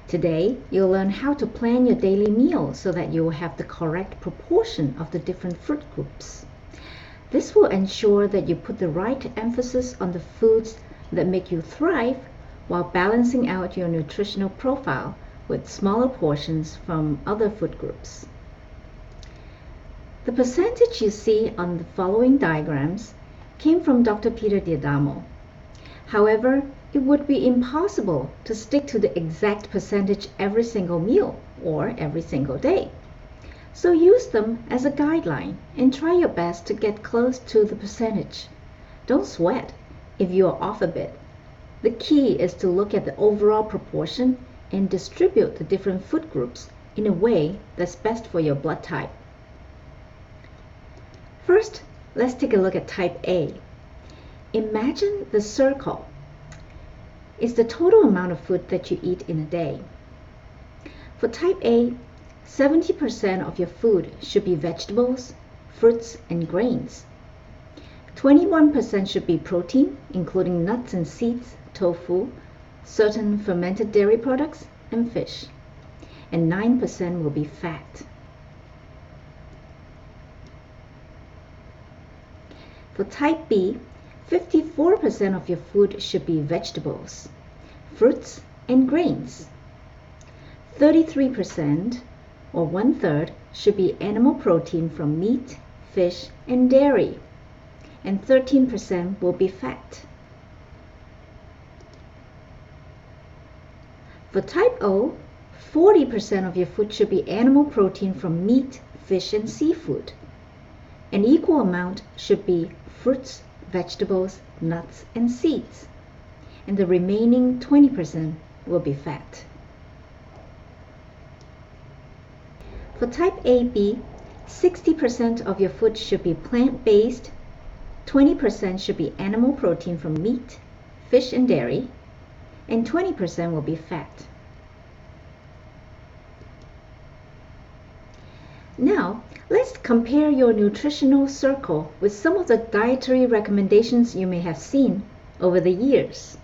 Today, you'll learn how to plan your daily meal so that you will have the correct proportion of the different fruit groups. This will ensure that you put the right emphasis on the foods that make you thrive while balancing out your nutritional profile with smaller portions from other food groups. The percentage you see on the following diagrams came from Dr. Peter D'Adamo. However, it would be impossible to stick to the exact percentage every single meal or every single day. So use them as a guideline and try your best to get close to the percentage. Don't sweat if you are off a bit. The key is to look at the overall proportion and distribute the different food groups in a way that's best for your blood type. First, let's take a look at type A. Imagine the circle is the total amount of food that you eat in a day. For type A, 70% of your food should be vegetables, fruits, and grains. 21% should be protein, including nuts and seeds, tofu, certain fermented dairy products, and fish. And 9% will be fat. For type B, 54% of your food should be vegetables, fruits, and grains. 33%, or 1/3, should be animal protein from meat, fish, and dairy, and 13% will be fat. For type O, 40% of your food should be animal protein from meat, fish, and seafood. An equal amount should be fruits, vegetables, nuts, and seeds, and the remaining 20% will be fat. For type AB, 60% of your food should be plant-based, 20% should be animal protein from meat, fish, and dairy, and 20% will be fat. Now, let's compare your nutritional circle with some of the dietary recommendations you may have seen over the years.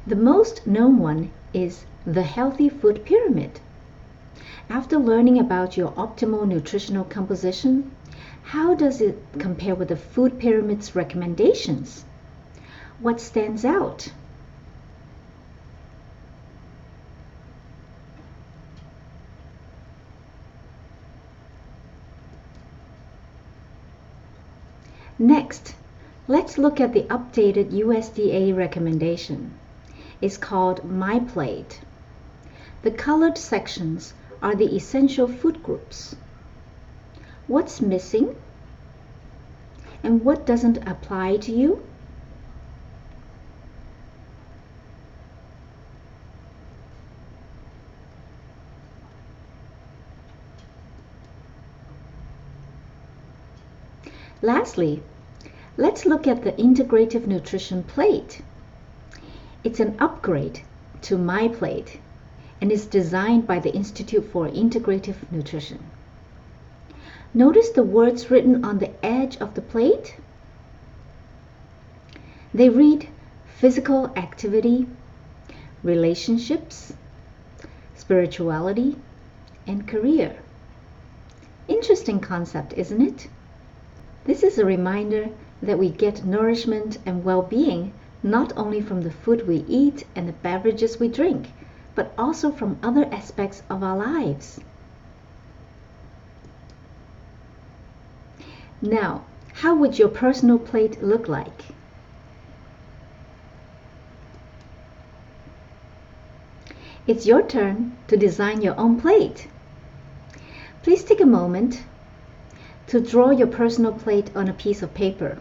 The most known one is the healthy food pyramid. After learning about your optimal nutritional composition, how does it compare with the food pyramid's recommendations? What stands out? Next, let's look at the updated USDA recommendation. It's called My Plate. The colored sections are the essential food groups. What's missing? And what doesn't apply to you? Lastly, let's look at the Integrative Nutrition Plate. It's an upgrade to My Plate and is designed by the Institute for Integrative Nutrition. Notice the words written on the edge of the plate? They read physical activity, relationships, spirituality, and career. Interesting concept, isn't it? This is a reminder that we get nourishment and well-being not only from the food we eat and the beverages we drink, but also from other aspects of our lives. Now, how would your personal plate look like? It's your turn to design your own plate. Please take a moment to draw your personal plate on a piece of paper.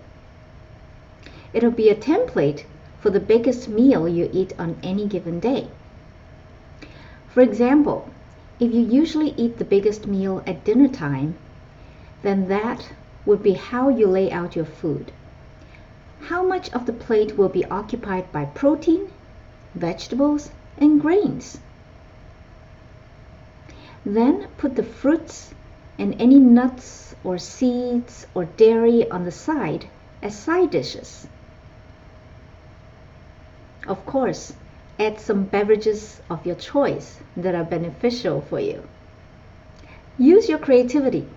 It'll be a template for the biggest meal you eat on any given day. For example, if you usually eat the biggest meal at dinner time, then that would be how you lay out your food. How much of the plate will be occupied by protein, vegetables, and grains? Then put the fruits and any nuts or seeds or dairy on the side as side dishes. Of course, Add some beverages of your choice that are beneficial for you. Use your creativity